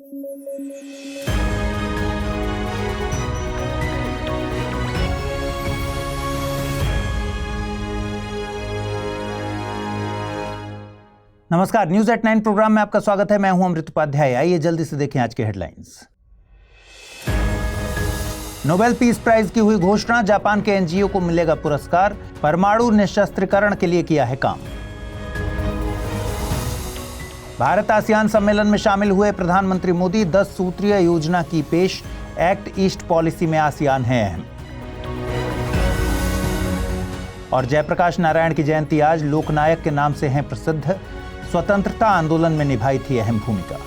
नमस्कार, news at 9 programme में आपका स्वागत है। मैं हूं अमृत उपाध्याय। आइए जल्दी से देखें आज के हेडलाइंस। नोबेल पीस प्राइज की हुई घोषणा, जापान के एनजीओ को मिलेगा पुरस्कार। परमाणु निशस्त्रीकरण के लिए किया है काम। भारत आसियान सम्मेलन में शामिल हुए प्रधानमंत्री मोदी, 10 सूत्रीय योजना की पेश। एक्ट ईस्ट पॉलिसी में आसियान है अहम। और जयप्रकाश नारायण की जयंती आज, लोकनायक के नाम से हैं प्रसिद्ध। स्वतंत्रता आंदोलन में निभाई थी अहम भूमिका।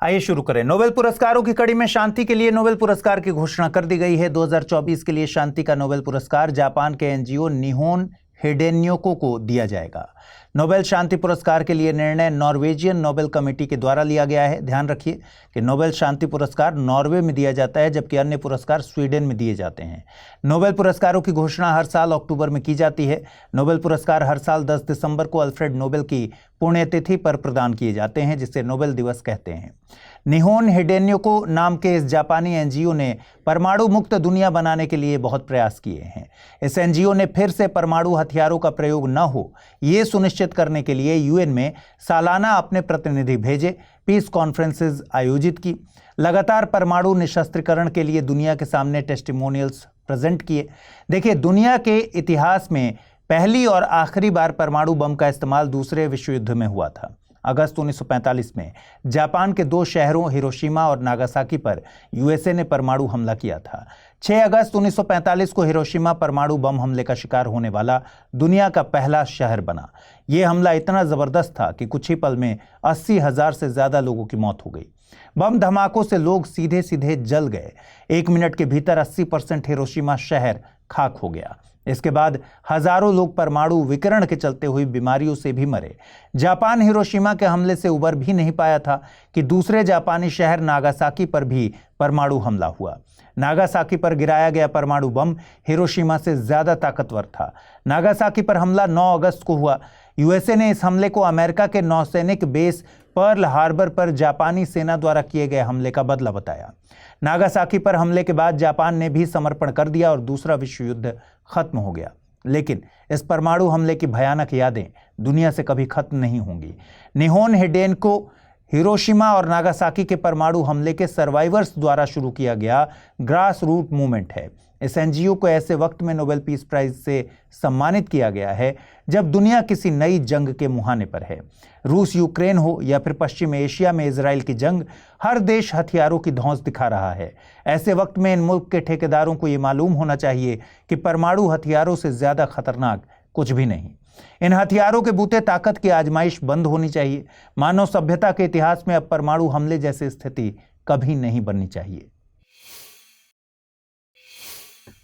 आइए शुरू करें। नोबेल पुरस्कारों की कड़ी में शांति के लिए नोबेल पुरस्कार की घोषणा कर दी गई है। 2024 के लिए शांति का नोबेल पुरस्कार जापान के एनजीओ निहोन हिडेन्योको को दिया जाएगा। नोबेल शांति पुरस्कार के लिए निर्णय नॉर्वेजियन नोबेल कमेटी के द्वारा लिया गया है। ध्यान रखिए कि नोबेल शांति पुरस्कार नॉर्वे में दिया जाता है, जबकि अन्य पुरस्कार स्वीडन में दिए जाते हैं। नोबेल पुरस्कारों की घोषणा हर साल अक्टूबर में की जाती है। नोबेल पुरस्कार हर साल 10 दिसंबर को अल्फ्रेड नोबेल की पुण्यतिथि पर प्रदान किए जाते हैं, जिसे नोबेल दिवस कहते हैं। निहोन हिडेन्योको नाम के इस जापानी एनजीओ ने परमाणु मुक्त दुनिया बनाने के लिए बहुत प्रयास किए हैं। इस एनजीओ ने फिर से परमाणु हथियारों का प्रयोग न हो, ये सुनिश्चित करने के लिए यूएन में सालाना अपने प्रतिनिधि भेजे, पीस कॉन्फ्रेंसेस आयोजित की, लगातार परमाणु निशस्त्रीकरण के लिए दुनिया के सामने टेस्टिमोनियल्स प्रेजेंट किए। देखिए, दुनिया के इतिहास में पहली और आखिरी बार परमाणु बम का इस्तेमाल दूसरे विश्व युद्ध में हुआ था। अगस्त 1945 में जापान के 2 शहरों हिरोशिमा और नागासाकी पर यूएसए ने परमाणु हमला किया था। 6 अगस्त 1945 को हिरोशिमा परमाणु बम हमले का शिकार होने वाला दुनिया का पहला शहर बना। यह हमला इतना जबरदस्त था कि कुछ ही पल में 80,000 से ज्यादा लोगों की मौत हो गई। बम धमाकों से लोग सीधे सीधे जल गए। 1 मिनट के भीतर 80% हिरोशिमा शहर खाक हो गया। इसके बाद हजारों लोग परमाणु विकिरण के चलते हुई बीमारियों से भी मरे। जापान हिरोशिमा के हमले से उबर भी नहीं पाया था कि दूसरे जापानी शहर नागासाकी पर भी परमाणु हमला हुआ। नागासाकी पर गिराया गया परमाणु बम हिरोशिमा से ज्यादा ताकतवर था। नागासाकी पर हमला 9 अगस्त को हुआ। यूएसए ने इस हमले को अमेरिका के नौसैनिक बेस पर्ल हार्बर पर जापानी सेना द्वारा किए गए हमले का बदला बताया। नागासाकी पर हमले के बाद जापान ने भी समर्पण कर दिया और दूसरा विश्व युद्ध खत्म हो गया। लेकिन इस परमाणु हमले की भयानक यादें दुनिया से कभी खत्म नहीं होंगी। निहोन हिडेन्योको हिरोशिमा और नागासाकी के परमाणु हमले के सर्वाइवर्स द्वारा शुरू किया गया ग्रास रूट मूवमेंट है। इस एनजीओ को ऐसे वक्त में नोबेल पीस प्राइज से सम्मानित किया गया है जब दुनिया किसी नई जंग के मुहाने पर है। रूस यूक्रेन हो या फिर पश्चिम एशिया में इजराइल की जंग, हर देश हथियारों की धौंस दिखा रहा है। ऐसे वक्त में इन मुल्क के ठेकेदारों को ये मालूम होना चाहिए कि परमाणु हथियारों से ज्यादा खतरनाक कुछ भी नहीं। इन हथियारों के बूते ताकत की आजमाइश बंद होनी चाहिए। मानव सभ्यता के इतिहास में अब परमाणु हमले जैसी स्थिति कभी नहीं बननी चाहिए।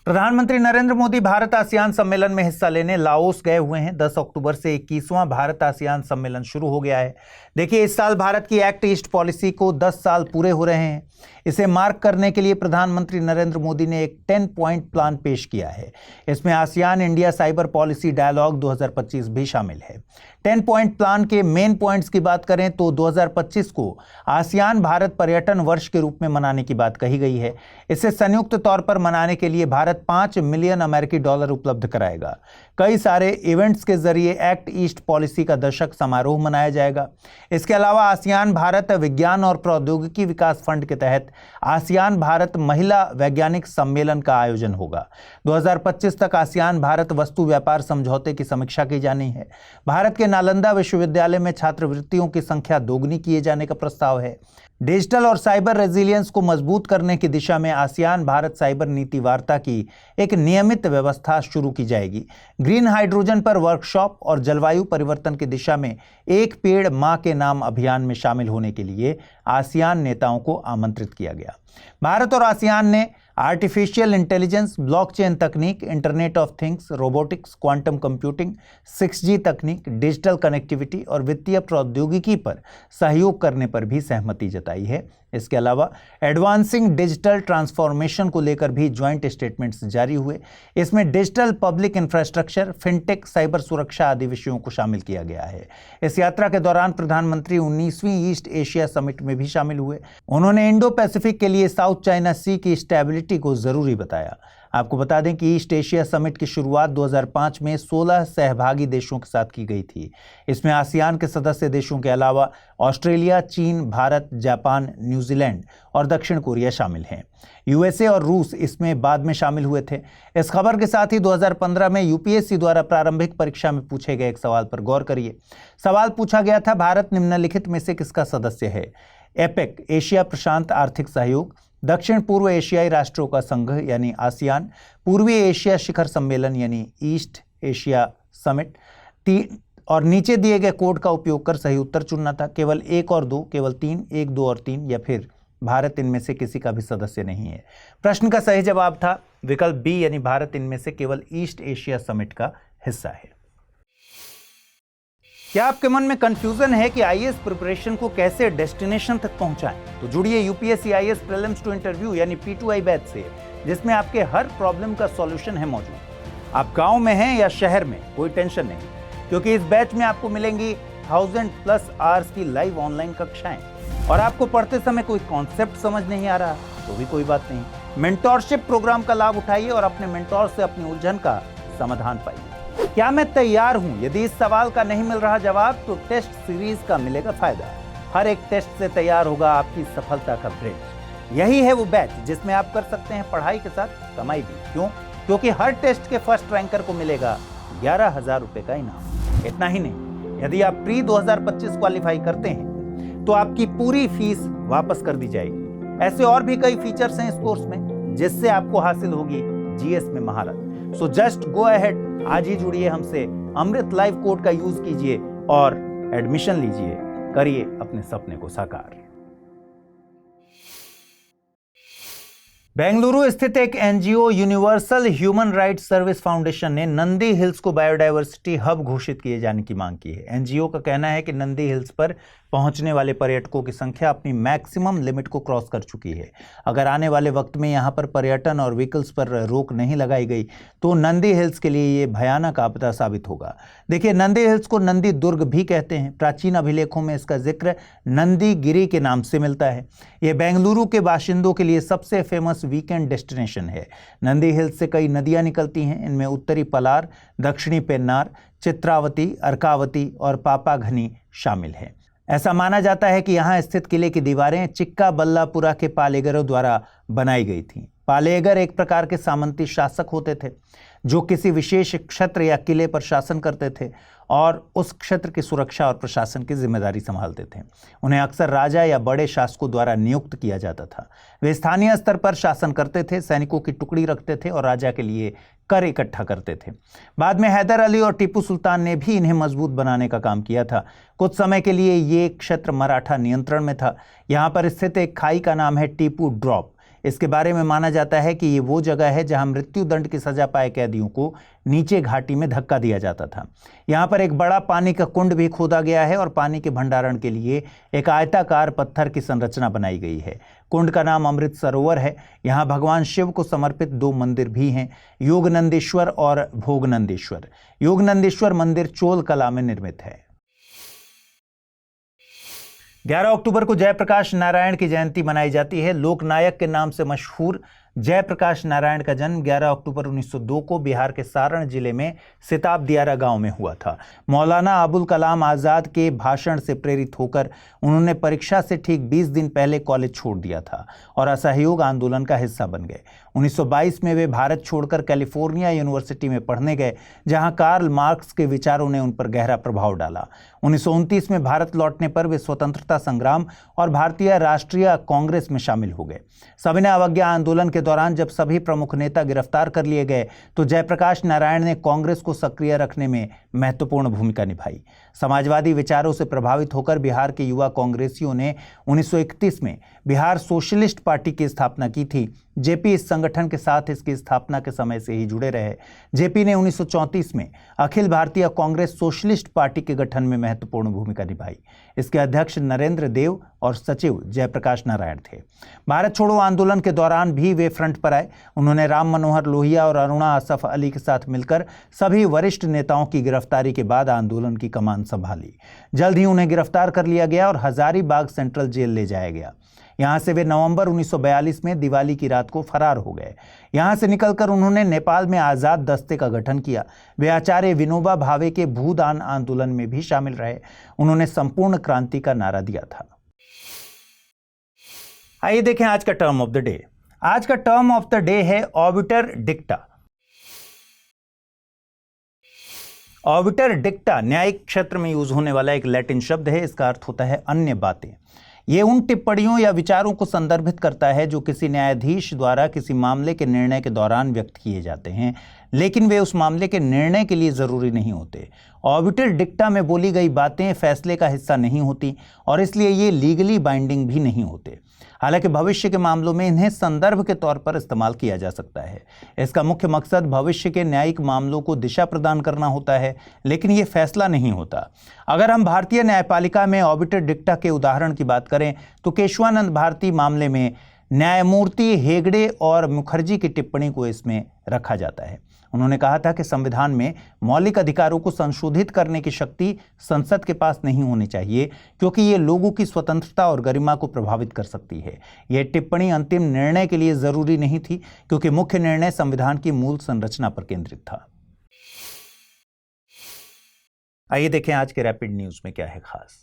प्रधानमंत्री नरेंद्र मोदी भारत आसियान सम्मेलन में हिस्सा लेने लाओस गए हुए हैं। 10 अक्टूबर से 21वां भारत आसियान सम्मेलन शुरू हो गया है। देखिए, इस साल भारत की एक्ट ईस्ट पॉलिसी को 10 साल पूरे हो रहे हैं। इसे मार्क करने के लिए प्रधानमंत्री नरेंद्र मोदी ने एक 10 पॉइंट प्लान पेश किया है। इसमें ASEAN India cyber policy dialogue 2025 भी शामिल है। 10 पॉइंट प्लान के मेन पॉइंट्स की बात करें तो 2025 को आसियान भारत पर्यटन वर्ष के रूप में मनाने की बात कही गई है। इसे संयुक्त तौर पर मनाने के लिए भारत $5 मिलियन अमेरिकी डॉलर उपलब्ध कराएगा। कई सारे इवेंट्स के जरिए एक्ट ईस्ट पॉलिसी का दशक समारोह मनाया जाएगा। इसके अलावा आसियान भारत विज्ञान और प्रौद्योगिकी विकास फंड के तहत आसियान भारत महिला वैज्ञानिक सम्मेलन का आयोजन होगा। 2025 तक आसियान भारत वस्तु व्यापार समझौते की समीक्षा की जानी है। भारत के नालंदा विश्वविद्यालय में छात्रवृत्तियों की संख्या दोगुनी किए जाने का प्रस्ताव है। डिजिटल और साइबर रेजिलियंस को मजबूत करने की दिशा में आसियान भारत साइबर नीति वार्ता की एक नियमित व्यवस्था शुरू की जाएगी। ग्रीन हाइड्रोजन पर वर्कशॉप और जलवायु परिवर्तन की दिशा में एक पेड़ मां के नाम अभियान में शामिल होने के लिए आसियान नेताओं को आमंत्रित किया गया। भारत और आसियान ने आर्टिफिशियल इंटेलिजेंस, ब्लॉकचेन तकनीक, internet of things, robotics, quantum computing, 6G तकनीक, डिजिटल कनेक्टिविटी और वित्तीय प्रौद्योगिकी पर सहयोग करने पर भी सहमति जताई है। इसके अलावा एडवांसिंग डिजिटल ट्रांसफॉर्मेशन को लेकर भी ज्वाइंट स्टेटमेंट्स जारी हुए। इसमें digital public infrastructure, fintech, cyber सुरक्षा आदि विषयों को शामिल किया गया है। इस यात्रा के दौरान प्रधानमंत्री 19वीं ईस्ट एशिया समिट में भी शामिल हुए। उन्होंने इंडो पैसिफिक के लिए साउथ चाइना सी की स्टेबिलिटी को जरूरी बताया। आपको बता दें कि ईस्ट एशिया समिट की शुरुआत 2005 में 16 सहभागी देशों के साथ की गई थी। इसमें आसियान के सदस्य देशों के अलावा ऑस्ट्रेलिया, चीन, भारत, जापान, न्यूजीलैंड और दक्षिण कोरिया शामिल हैं। यूएसए और रूस इसमें बाद में शामिल हुए थे। इस खबर के साथ ही 2015 में यूपीएससी द्वारा प्रारंभिक परीक्षा में पूछे गए एक सवाल पर गौर करिए। सवाल पूछा गया था, भारत निम्नलिखित में से किसका सदस्य है? एपेक, एशिया प्रशांत आर्थिक सहयोग, दक्षिण पूर्व एशियाई राष्ट्रों का संघ यानी आसियान, पूर्वी एशिया शिखर सम्मेलन यानी ईस्ट एशिया समिट। और नीचे दिए गए कोड का उपयोग कर सही उत्तर चुनना था। केवल 1 और 2, केवल 3, 1, 2 और 3 या फिर भारत इनमें से किसी का भी सदस्य नहीं है। प्रश्न का सही जवाब था विकल्प बी यानी भारत इनमें से केवल ईस्ट एशिया समिट का हिस्सा है। क्या आपके मन में कंफ्यूजन है कि आईएएस प्रिपरेशन को कैसे डेस्टिनेशन तक पहुंचाएं? तो जुड़िए UPSC IAS prelims to interview यानी P2I बैच से, जिसमें आपके हर प्रॉब्लम का सॉल्यूशन है मौजूद। आप गांव में हैं या शहर में, कोई टेंशन नहीं, क्योंकि इस बैच में आपको मिलेंगी 1000+ आवर्स की लाइव ऑनलाइन कक्षाएं। और आपको पढ़ते समय कोई कॉन्सेप्ट समझ नहीं आ रहा तो भी कोई बात नहीं, मेंटोरशिप प्रोग्राम का लाभ उठाइए और अपने मेंटोर से अपनी उलझन का समाधान पाइए। क्या मैं तैयार हूं? यदि इस सवाल का नहीं मिल रहा जवाब तो टेस्ट सीरीज का मिलेगा फायदा। हर एक टेस्ट से तैयार होगा आपकी सफलता का ब्रिज। यही है वो बैच जिसमें आप कर सकते हैं पढ़ाई के साथ कमाई भी। क्यों? क्योंकि हर टेस्ट के फर्स्ट रैंकर को मिलेगा 11,000 रुपए का इनाम। इतना ही नहीं, यदि आप प्री 2025 क्वालिफाई करते हैं तो आपकी पूरी फीस वापस कर दी जाएगी। ऐसे और भी कई फीचर्स हैं इस कोर्स में जिससे आपको हासिल होगी जीएस में महारत। सो जस्ट गो अहेड, आज ही जुड़िए हमसे, अमृत लाइव कोड का यूज कीजिए और एडमिशन लीजिए, करिए अपने सपने को साकार। बेंगलुरु स्थित एक NGO universal human rights service foundation ने नंदी हिल्स को बायोडायवर्सिटी हब घोषित किए जाने की मांग की है। एनजीओ का कहना है कि नंदी हिल्स पर पहुंचने वाले पर्यटकों की संख्या अपनी मैक्सिमम लिमिट को क्रॉस कर चुकी है। अगर आने वाले वक्त में यहां पर पर्यटन और व्हीकल्स पर रोक नहीं लगाई गई तो नंदी हिल्स के लिए ये भयानक आपदा साबित होगा। देखिए, नंदी हिल्स को नंदी दुर्ग भी कहते हैं। प्राचीन अभिलेखों में इसका जिक्र नंदी गिरी के नाम से मिलता है। यह बेंगलुरु के बाशिंदों के लिए सबसे फेमस वीकेंड डेस्टिनेशन है। नंदी हिल्स से कई नदियां निकलती हैं। इनमें उत्तरी पलार, दक्षिणी पेन्नार, चित्रावती, अर्कावती और पापाघनी शामिल है। ऐसा माना जाता है कि यहाँ स्थित किले की दीवारें चिक्काबल्लापुरा के पालेगरों द्वारा बनाई गई थीं। पालेगर एक प्रकार के सामंती शासक होते थे जो किसी विशेष क्षेत्र या किले पर शासन करते थे और उस क्षेत्र की सुरक्षा और प्रशासन की जिम्मेदारी संभालते थे। उन्हें अक्सर राजा या बड़े शासकों द्वारा नियुक्त किया जाता था। वे स्थानीय स्तर पर शासन करते थे, सैनिकों की टुकड़ी रखते थे और राजा के लिए कर इकट्ठा करते थे। बाद में हैदर अली और टीपू सुल्तान ने भी इन्हें मजबूत बनाने का काम किया था। कुछ समय के लिए ये क्षेत्र मराठा नियंत्रण में था। यहाँ पर स्थित एक खाई का नाम है टीपू ड्रॉप। इसके बारे में माना जाता है कि ये वो जगह है जहां मृत्यु दंड की सजा पाए कैदियों को नीचे घाटी में धक्का दिया जाता था। यहाँ पर एक बड़ा पानी का कुंड भी खोदा गया है और पानी के भंडारण के लिए एक आयताकार पत्थर की संरचना बनाई गई है। कुंड का नाम अमृत सरोवर है। यहाँ भगवान शिव को समर्पित 2 मंदिर भी हैं, योगनंदेश्वर और भोगनंदेश्वर। योगनंदेश्वर मंदिर चोल कला में निर्मित है। 11 अक्टूबर को जयप्रकाश नारायण की जयंती मनाई जाती है। लोकनायक के नाम से मशहूर जयप्रकाश नारायण का जन्म 11 अक्टूबर 1902 को बिहार के सारण जिले में सिताब दियारा गांव में हुआ था। मौलाना अबुल कलाम आज़ाद के भाषण से प्रेरित होकर उन्होंने परीक्षा से ठीक 20 दिन पहले कॉलेज छोड़ दिया था और असहयोग आंदोलन का हिस्सा बन गए। 1922 में वे भारत छोड़कर कैलिफोर्निया यूनिवर्सिटी में पढ़ने गए, जहां कार्ल मार्क्स के विचारों ने उन पर गहरा प्रभाव डाला। 1929 में भारत लौटने पर वे स्वतंत्रता संग्राम और भारतीय राष्ट्रीय कांग्रेस में शामिल हो गए। सविनय अवज्ञा आंदोलन के दौरान जब सभी प्रमुख नेता गिरफ्तार कर लिए गए तो जयप्रकाश नारायण ने कांग्रेस को सक्रिय रखने में महत्वपूर्ण भूमिका निभाई। समाजवादी विचारों से प्रभावित होकर बिहार के युवा कांग्रेसियों ने 1931 में बिहार सोशलिस्ट पार्टी की स्थापना की थी, जेपी इस संगठन के साथ इसकी स्थापना के समय से ही जुड़े रहे। जेपी ने 1934 में अखिल भारतीय कांग्रेस सोशलिस्ट पार्टी के गठन में महत्वपूर्ण भूमिका निभाई। इसके अध्यक्ष नरेंद्र देव और सचिव जयप्रकाश नारायण थे। भारत छोड़ो आंदोलन के दौरान भी वे फ्रंट पर आए। उन्होंने राम मनोहर लोहिया और अरुणा असफ अली के साथ मिलकर सभी वरिष्ठ नेताओं की गिरफ्तारी के बाद आंदोलन की कमान संभाली। जल्द ही उन्हें गिरफ्तार कर लिया गया और हजारीबाग सेंट्रल जेल ले जाया गया। यहां से वे नवंबर 1942 में दिवाली की रात को फरार हो गए। यहां से निकलकर उन्होंने नेपाल में आजाद दस्ते का गठन किया। वे आचार्य विनोबा भावे के भूदान आंदोलन में भी शामिल रहे। उन्होंने संपूर्ण क्रांति का नारा दिया था। आइए देखें आज का टर्म ऑफ द डे। आज का टर्म ऑफ द डे है ऑबिटर डिक्टा। ऑबिटर डिक्टा न्यायिक क्षेत्र में यूज होने वाला एक लैटिन शब्द है। इसका अर्थ होता है अन्य बातें। ये उन टिप्पणियों या विचारों को संदर्भित करता है जो किसी न्यायाधीश द्वारा किसी मामले के निर्णय के दौरान व्यक्त किए जाते हैं, लेकिन वे उस मामले के निर्णय के लिए जरूरी नहीं होते। ऑबिटर डिक्टा में बोली गई बातें फैसले का हिस्सा नहीं होती और इसलिए ये लीगली बाइंडिंग भी नहीं होते। हालांकि भविष्य के मामलों में इन्हें संदर्भ के तौर पर इस्तेमाल किया जा सकता है। इसका मुख्य मकसद भविष्य के न्यायिक मामलों को दिशा प्रदान करना होता है, लेकिन ये फैसला नहीं होता। अगर हम भारतीय न्यायपालिका में ऑबिटर डिक्टा के उदाहरण की बात करें तो केशवानंद भारती मामले में न्यायमूर्ति हेगड़े और मुखर्जी की टिप्पणी को इसमें रखा जाता है। उन्होंने कहा था कि संविधान में मौलिक अधिकारों को संशोधित करने की शक्ति संसद के पास नहीं होनी चाहिए, क्योंकि ये लोगों की स्वतंत्रता और गरिमा को प्रभावित कर सकती है। यह टिप्पणी अंतिम निर्णय के लिए जरूरी नहीं थी, क्योंकि मुख्य निर्णय संविधान की मूल संरचना पर केंद्रित था। आइए देखें आज के रैपिड न्यूज में क्या है खास।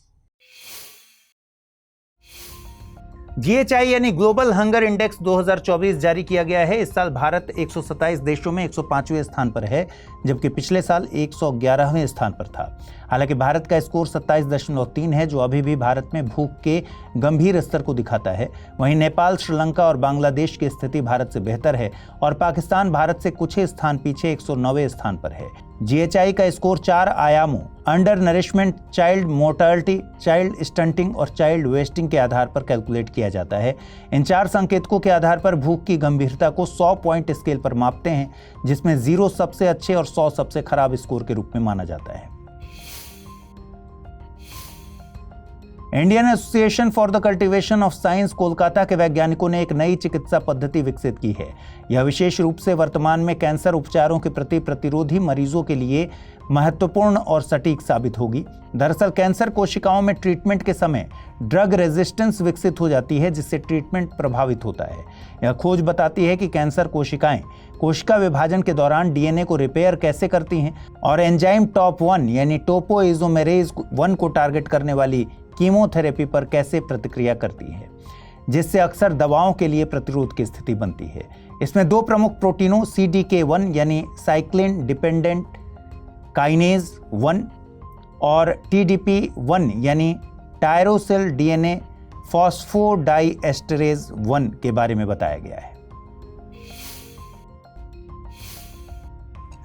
GHI यानी ग्लोबल हंगर इंडेक्स 2024 जारी किया गया है। इस साल भारत 127 देशों में 105वें स्थान पर है, जबकि पिछले साल 111वें स्थान पर था। हालांकि भारत का स्कोर 27.3 है, जो अभी भी भारत में भूख के गंभीर स्तर को दिखाता है। वहीं नेपाल, श्रीलंका और बांग्लादेश की स्थिति भारत से बेहतर है और पाकिस्तान भारत से कुछ ही स्थान पीछे 109वें स्थान पर है। GHI का स्कोर 4 आयामों under nourishment, child mortality, child stunting और चाइल्ड वेस्टिंग के आधार पर कैलकुलेट किया जाता है। इन 4 संकेतकों के आधार पर भूख की गंभीरता को 100 पॉइंट स्केल पर मापते हैं, जिसमें 0 सबसे अच्छे और 100 सबसे खराब स्कोर के रूप में माना जाता है। Indian association for the cultivation of science Kolkata के वैज्ञानिकों ने एक नई चिकित्सा पद्धति विकसित की है। यह विशेष रूप से वर्तमान में कैंसर उपचारों के प्रति प्रतिरोधी मरीजों के लिए महत्वपूर्ण और सटीक साबित होगी। दरअसल कैंसर कोशिकाओं में ट्रीटमेंट के समय ड्रग रेजिस्टेंस विकसित हो जाती है, जिससे ट्रीटमेंट प्रभावित होता है। यह खोज बताती है कि कैंसर कोशिकाएं कोशिका विभाजन के दौरान DNA को रिपेयर कैसे करती हैं और एंजाइम TOP1 यानी टोपोइजोमेरेज 1 को टारगेट करने वाली कीमोथेरेपी पर कैसे प्रतिक्रिया करती है, जिससे अक्सर दवाओं के लिए प्रतिरोध की स्थिति बनती है। इसमें 2 प्रमुख प्रोटीनों CDK1 यानी साइक्लिन डिपेंडेंट काइनेज 1 और TDP1 यानी टायरोसिल DNA फॉस्फोडाइएस्टरेज 1 के बारे में बताया गया है।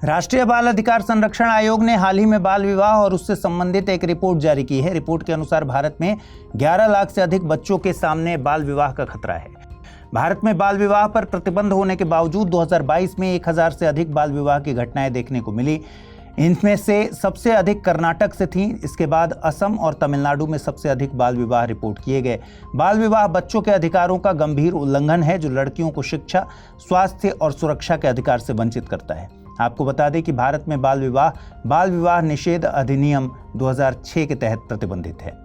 राष्ट्रीय बाल अधिकार संरक्षण आयोग ने हाल ही में बाल विवाह और उससे संबंधित एक रिपोर्ट जारी की है। रिपोर्ट के अनुसार भारत में 11 लाख से अधिक बच्चों के सामने बाल विवाह का खतरा है। भारत में बाल विवाह पर प्रतिबंध होने के बावजूद 2022 में 1000 से अधिक बाल विवाह की घटनाएं देखने को मिली। इनमें से सबसे अधिक कर्नाटक से थीं। इसके बाद असम और तमिलनाडु में सबसे अधिक बाल विवाह रिपोर्ट किए गए। बाल विवाह बच्चों के अधिकारों का गंभीर उल्लंघन है, जो लड़कियों को शिक्षा, स्वास्थ्य और सुरक्षा के अधिकार से वंचित करता है। आपको बता दें कि भारत में बाल विवाह निषेध अधिनियम 2006 के तहत प्रतिबंधित है।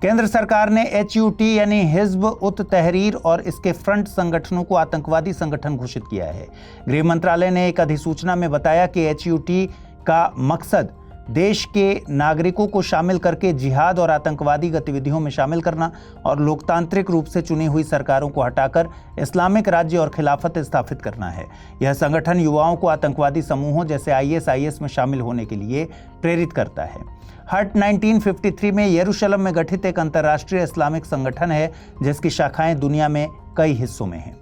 केंद्र सरकार ने HUT यानी हिज़्ब उत तहरीर और इसके फ्रंट संगठनों को आतंकवादी संगठन घोषित किया है। गृह मंत्रालय ने एक अधिसूचना में बताया कि HUT का मकसद देश के नागरिकों को शामिल करके जिहाद और आतंकवादी गतिविधियों में शामिल करना और लोकतांत्रिक रूप से चुनी हुई सरकारों को हटाकर इस्लामिक राज्य और खिलाफत स्थापित करना है। यह संगठन युवाओं को आतंकवादी समूहों जैसे ISIS में शामिल होने के लिए प्रेरित करता है। हट 1953 में यरूशलेम में गठित एक अंतर्राष्ट्रीय इस्लामिक संगठन है, जिसकी शाखाएं दुनिया में कई हिस्सों में हैं।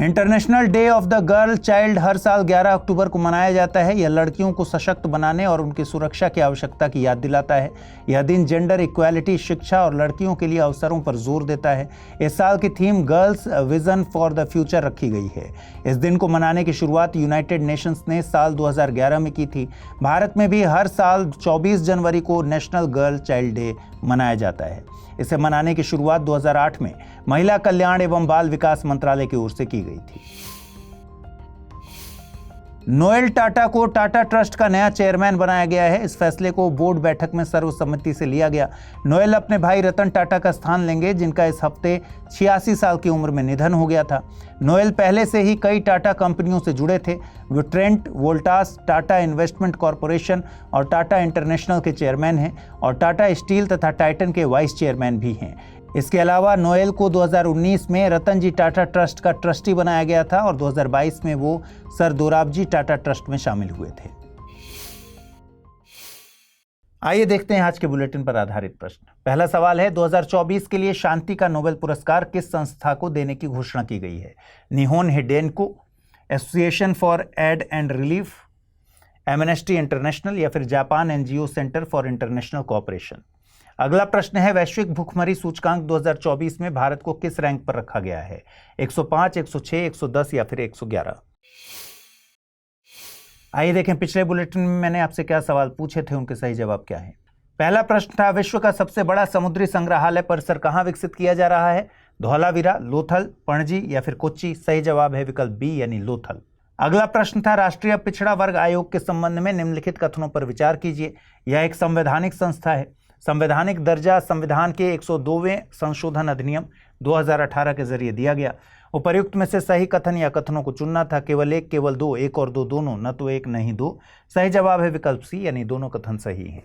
International day of the girl child हर साल 11 अक्टूबर को मनाया जाता है। यह लड़कियों को सशक्त बनाने और उनकी सुरक्षा की आवश्यकता की याद दिलाता है। यह दिन जेंडर इक्वालिटी, शिक्षा और लड़कियों के लिए अवसरों पर जोर देता है। इस साल की theme girls vision for the future रखी गई है। इस दिन को मनाने की शुरुआत यूनाइटेड नेशंस ने साल 2011 में की थी। भारत में भी हर साल 24 जनवरी को नेशनल गर्ल चाइल्ड डे मनाया जाता है। इसे मनाने की शुरुआत 2008 में महिला कल्याण एवं बाल विकास मंत्रालय की ओर से की गई थी। नोएल टाटा को टाटा ट्रस्ट का नया चेयरमैन बनाया गया है। इस फैसले को बोर्ड बैठक में सर्वसम्मति से लिया गया। नोएल अपने भाई रतन टाटा का स्थान लेंगे, जिनका इस हफ्ते 86 साल की उम्र में निधन हो गया था। नोएल पहले से ही कई टाटा कंपनियों से जुड़े थे। वे ट्रेंट, वोल्टास, टाटा इन्वेस्टमेंट कॉरपोरेशन और टाटा इंटरनेशनल के चेयरमैन हैं और टाटा स्टील तथा टाइटन के वाइस चेयरमैन भी हैं। इसके अलावा नोएल को 2019 में रतन जी टाटा ट्रस्ट का ट्रस्टी बनाया गया था और 2022 में वो सर दोराबजी टाटा ट्रस्ट में शामिल हुए थे। आइए देखते हैं आज के बुलेटिन पर आधारित प्रश्न। पहला सवाल है, 2024 के लिए शांति का नोबेल पुरस्कार किस संस्था को देने की घोषणा की गई है? Nihon Hidankyo, association for aid and relief, Amnesty International या फिर Japan NGO centre for international cooperation. अगला प्रश्न है, वैश्विक भूखमरी सूचकांक 2024 में भारत को किस रैंक पर रखा गया है? 105, 106, 110 या फिर 111। आइए देखें पिछले बुलेटिन में मैंने आपसे क्या सवाल पूछे थे, उनके सही जवाब क्या है। पहला प्रश्न था, विश्व का सबसे बड़ा समुद्री संग्रहालय परिसर कहां विकसित किया जा रहा है? धौलावीरा, लोथल, पणजी या फिर कोच्चि। सही जवाब है विकल्प बी यानी लोथल। अगला प्रश्न था, राष्ट्रीय पिछड़ा वर्ग आयोग के संबंध में निम्नलिखित कथनों पर विचार कीजिए। यह एक संवैधानिक संस्था है। संवैधानिक दर्जा संविधान के 102वें संशोधन अधिनियम 2018 के जरिए दिया गया। उपर्युक्त में से सही कथन या कथनों को चुनना था। केवल एक, केवल दो, एक और दो दोनों, न तो एक नहीं दो। सही जवाब है विकल्प सी यानी दोनों कथन सही हैं।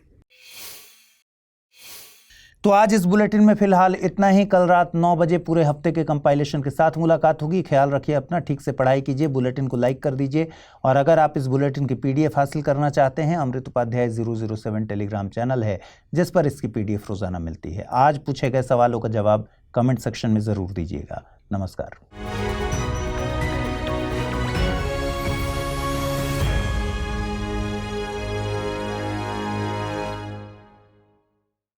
तो आज इस बुलेटिन में फिलहाल इतना ही। कल रात 9 बजे पूरे हफ्ते के कंपाइलेशन के साथ मुलाकात होगी। ख्याल रखिए अपना, ठीक से पढ़ाई कीजिए, बुलेटिन को लाइक कर दीजिए और अगर आप इस बुलेटिन की पीडीएफ हासिल करना चाहते हैं, अमृत उपाध्याय 007 टेलीग्राम चैनल है जिस पर इसकी पीडीएफ रोजाना मिलती है। आज पूछे गए सवालों का जवाब कमेंट सेक्शन में जरूर दीजिएगा। नमस्कार।